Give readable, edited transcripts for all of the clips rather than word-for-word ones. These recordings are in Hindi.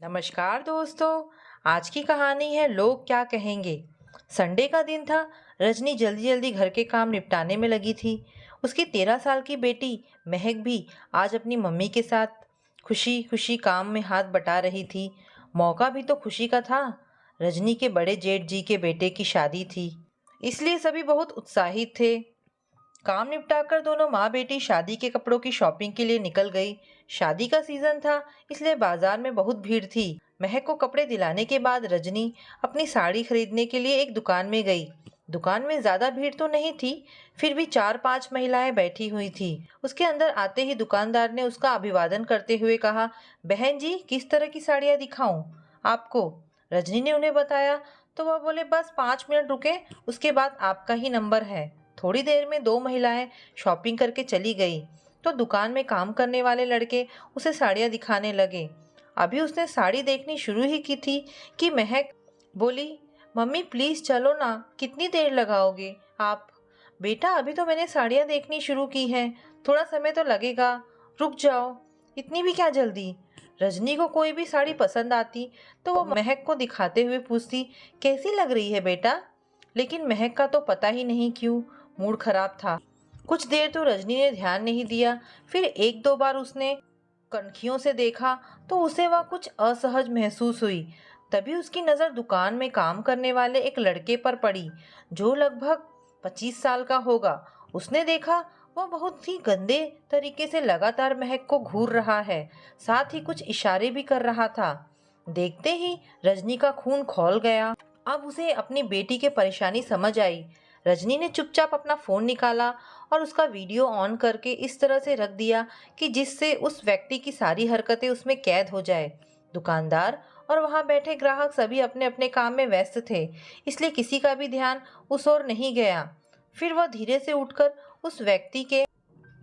नमस्कार दोस्तों। आज की कहानी है लोग क्या कहेंगे। संडे का दिन था। रजनी जल्दी जल्दी घर के काम निपटाने में लगी थी। उसकी 13 साल की बेटी महक भी आज अपनी मम्मी के साथ खुशी खुशी काम में हाथ बटा रही थी। मौका भी तो खुशी का था। रजनी के बड़े जेठ जी के बेटे की शादी थी, इसलिए सभी बहुत उत्साहित थे। काम निपटाकर दोनों माँ बेटी शादी के कपड़ों की शॉपिंग के लिए निकल गई। शादी का सीजन था, इसलिए बाजार में बहुत भीड़ थी। महक को कपड़े दिलाने के बाद रजनी अपनी साड़ी खरीदने के लिए एक दुकान में गई। दुकान में ज्यादा भीड़ तो नहीं थी, फिर भी 4-5 महिलाएं बैठी हुई थी। उसके अंदर आते ही दुकानदार ने उसका अभिवादन करते हुए कहा, बहन जी, किस तरह की साड़ियाँ दिखाऊं आपको? रजनी ने उन्हें बताया तो वह बोले, बस 5 मिनट रुके, उसके बाद आपका ही नंबर है। थोड़ी देर में दो महिलाएं शॉपिंग करके चली गई तो दुकान में काम करने वाले लड़के उसे साड़ियाँ दिखाने लगे। अभी उसने साड़ी देखनी शुरू ही की थी कि महक बोली, मम्मी प्लीज चलो ना, कितनी देर लगाओगे आप? बेटा, अभी तो मैंने साड़ियाँ देखनी शुरू की हैं, थोड़ा समय तो लगेगा, रुक जाओ, इतनी भी क्या जल्दी? रजनी को कोई भी साड़ी पसंद आती तो वो महक को दिखाते हुए पूछती, कैसी लग रही है बेटा? लेकिन महक का तो पता ही नहीं क्यों मूड खराब था। कुछ देर तो रजनी ने ध्यान नहीं दिया, फिर एक दो बार उसने कनखियों से देखा तो उसे वह कुछ असहज महसूस हुई। तभी उसकी नज़र दुकान में काम करने वाले एक लड़के पर पड़ी जो लगभग 25 साल का होगा। उसने देखा वह बहुत ही गंदे तरीके से लगातार महक को घूर रहा है, साथ ही कुछ इशारे भी कर रहा था। देखते ही रजनी का खून खौल गया। अब उसे अपनी बेटी की परेशानी समझ आई। रजनी ने चुपचाप अपना फोन निकाला और उसका वीडियो ऑन करके इस तरह से रख दिया कि जिससे उस व्यक्ति की सारी हरकतें उसमें कैद हो जाए। दुकानदार और वहां बैठे ग्राहक सभी अपने अपने काम में व्यस्त थे, इसलिए किसी का भी ध्यान उस ओर नहीं गया। फिर वह धीरे से उठकर उस व्यक्ति के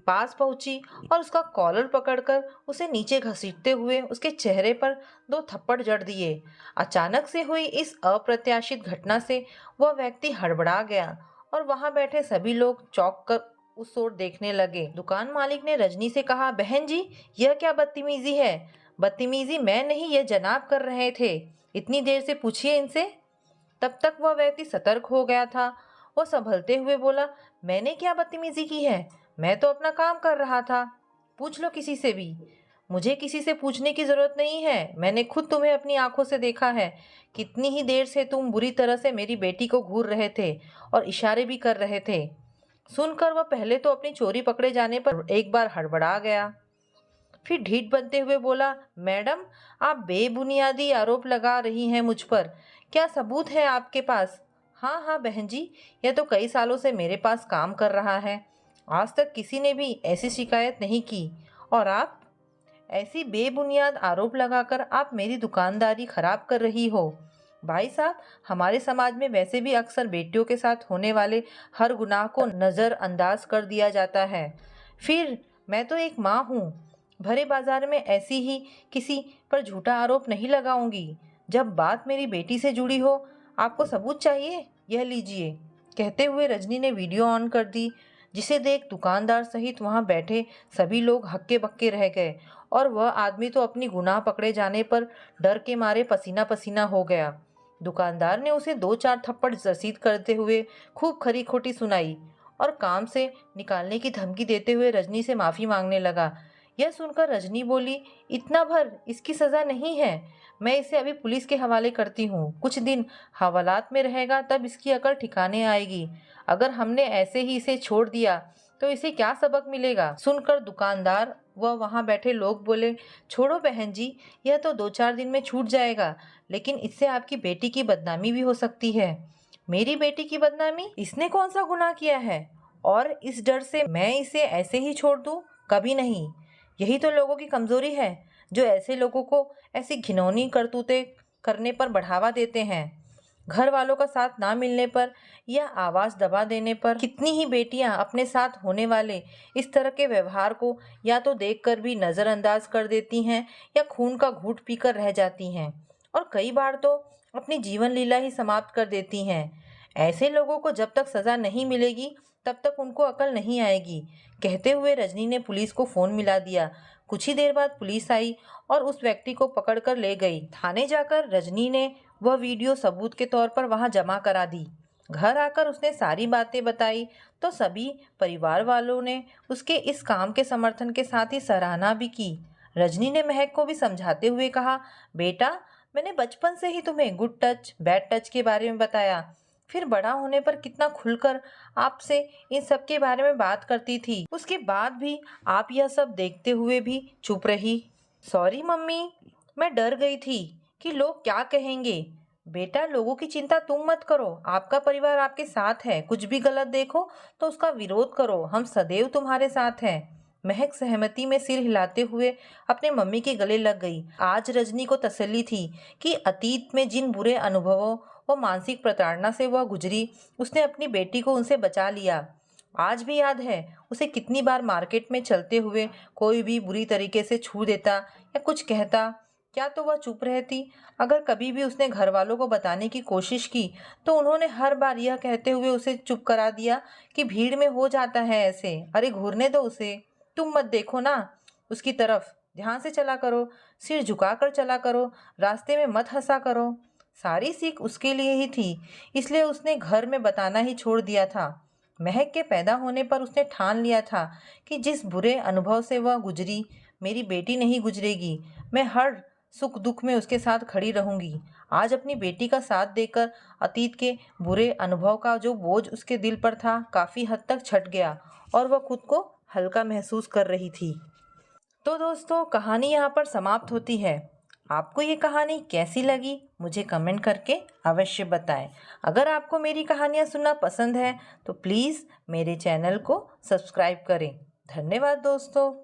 पास पहुंची और उसका कॉलर पकड़कर उसे नीचे घसीटते हुए उसके चेहरे पर 2 थप्पड़ जड़ दिए। अचानक से हुई इस अप्रत्याशित घटना से वह व्यक्ति हड़बड़ा गया और वहां बैठे सभी लोग चौंक कर उस ओर देखने लगे। दुकान मालिक ने रजनी से कहा, बहन जी, यह क्या बदतमीजी है? बदतमीजी मैं नहीं, ये जनाब कर रहे थे, इतनी देर से पूछिए इनसे। तब तक वह व्यक्ति सतर्क हो गया था। वह संभलते हुए बोला, मैंने क्या बदतमीजी की है? मैं तो अपना काम कर रहा था, पूछ लो किसी से भी। मुझे किसी से पूछने की जरूरत नहीं है, मैंने खुद तुम्हें अपनी आंखों से देखा है। कितनी ही देर से तुम बुरी तरह से मेरी बेटी को घूर रहे थे और इशारे भी कर रहे थे। सुनकर वह पहले तो अपनी चोरी पकड़े जाने पर एक बार हड़बड़ा गया, फिर ढीठ बनते हुए बोला, मैडम, आप बेबुनियादी आरोप लगा रही हैं मुझ पर, क्या सबूत है आपके पास? हाँ हाँ बहन जी, यह तो कई सालों से मेरे पास काम कर रहा है, आज तक किसी ने भी ऐसी शिकायत नहीं की। और आप ऐसी बेबुनियाद आरोप लगाकर आप मेरी दुकानदारी खराब कर रही हो। भाई साहब, हमारे समाज में वैसे भी अक्सर बेटियों के साथ होने वाले हर गुनाह को नज़रअंदाज कर दिया जाता है। फिर मैं तो एक माँ हूँ, भरे बाजार में ऐसी ही किसी पर झूठा आरोप नहीं लगाऊंगी। जब बात मेरी बेटी से जुड़ी हो, आपको सबूत चाहिए, यह लीजिए। कहते हुए रजनी ने वीडियो ऑन कर दी, जिसे देख दुकानदार सहित वहां बैठे सभी लोग हक्के बक्के रह गए और वह आदमी तो अपनी गुनाह पकड़े जाने पर डर के मारे पसीना पसीना हो गया। दुकानदार ने उसे 2-4 थप्पड़ रसीद करते हुए खूब खरी खोटी सुनाई और काम से निकालने की धमकी देते हुए रजनी से माफ़ी मांगने लगा। यह सुनकर रजनी बोली, इतना भर, इसकी सज़ा नहीं है, मैं इसे अभी पुलिस के हवाले करती हूँ। कुछ दिन हवालात में रहेगा, तब इसकी अकल ठिकाने आएगी। अगर हमने ऐसे ही इसे छोड़ दिया तो इसे क्या सबक मिलेगा? सुनकर दुकानदार व वहां बैठे लोग बोले, छोड़ो बहन जी, यह तो 2-4 दिन में छूट जाएगा, लेकिन इससे आपकी बेटी की बदनामी भी हो सकती है। मेरी बेटी की बदनामी? इसने कौन सा गुनाह किया है और इस डर से मैं इसे ऐसे ही छोड़ दूं? कभी नहीं। यही तो लोगों की कमजोरी है, जो ऐसे लोगों को ऐसी घिनौनी करतूतें करने पर बढ़ावा देते हैं। घर वालों का साथ ना मिलने पर या आवाज़ दबा देने पर कितनी ही बेटियां अपने साथ होने वाले इस तरह के व्यवहार को या तो देखकर भी नज़रअंदाज कर देती हैं या खून का घूंट पीकर रह जाती हैं, और कई बार तो अपनी जीवन लीला ही समाप्त कर देती हैं। ऐसे लोगों को जब तक सज़ा नहीं मिलेगी तब तक उनको अकल नहीं आएगी। कहते हुए रजनी ने पुलिस को फ़ोन मिला दिया। कुछ ही देर बाद पुलिस आई और उस व्यक्ति को पकड़कर ले गई। थाने जाकर रजनी ने वह वीडियो सबूत के तौर पर वहां जमा करा दी। घर आकर उसने सारी बातें बताई तो सभी परिवार वालों ने उसके इस काम के समर्थन के साथ ही सराहना भी की। रजनी ने महक को भी समझाते हुए कहा, बेटा, मैंने बचपन से ही तुम्हें गुड टच बैड टच के बारे में बताया, फिर बड़ा होने पर कितना खुलकर आपसे इन सब के बारे में बात करती थी। उसके बाद भी आप यह सब देखते हुए भी चुप रही। सॉरी मम्मी, मैं डर गई थी कि लोग क्या कहेंगे। बेटा, लोगों की चिंता तुम मत करो, आपका परिवार आपके साथ है। कुछ भी गलत देखो तो उसका विरोध करो, हम सदैव तुम्हारे साथ हैं। महक सहमति में सिर हिलाते हुए अपने मम्मी के गले लग गई। आज रजनी को तसल्ली थी कि अतीत में जिन बुरे अनुभवों व मानसिक प्रताड़ना से वह गुजरी, उसने अपनी बेटी को उनसे बचा लिया। आज भी याद है उसे कितनी बार मार्केट में चलते हुए कोई भी बुरी तरीके से छू देता या कुछ कहता, क्या तो वह चुप रहती। अगर कभी भी उसने घर वालों को बताने की कोशिश की तो उन्होंने हर बार यह कहते हुए उसे चुप करा दिया कि भीड़ में हो जाता है ऐसे, अरे घूरने दो उसे, तुम मत देखो ना उसकी तरफ, ध्यान से चला करो, सिर झुकाकर चला करो, रास्ते में मत हंसा करो। सारी सीख उसके लिए ही थी, इसलिए उसने घर में बताना ही छोड़ दिया था। महक के पैदा होने पर उसने ठान लिया था कि जिस बुरे अनुभव से वह गुजरी, मेरी बेटी नहीं गुजरेगी। मैं हर सुख दुख में उसके साथ खड़ी रहूंगी। आज अपनी बेटी का साथ देकर अतीत के बुरे अनुभव का जो बोझ उसके दिल पर था काफ़ी हद तक छट गया और वह खुद को हल्का महसूस कर रही थी। तो दोस्तों, कहानी यहाँ पर समाप्त होती है। आपको ये कहानी कैसी लगी मुझे कमेंट करके अवश्य बताएं। अगर आपको मेरी कहानियाँ सुनना पसंद है तो प्लीज़ मेरे चैनल को सब्सक्राइब करें। धन्यवाद दोस्तों।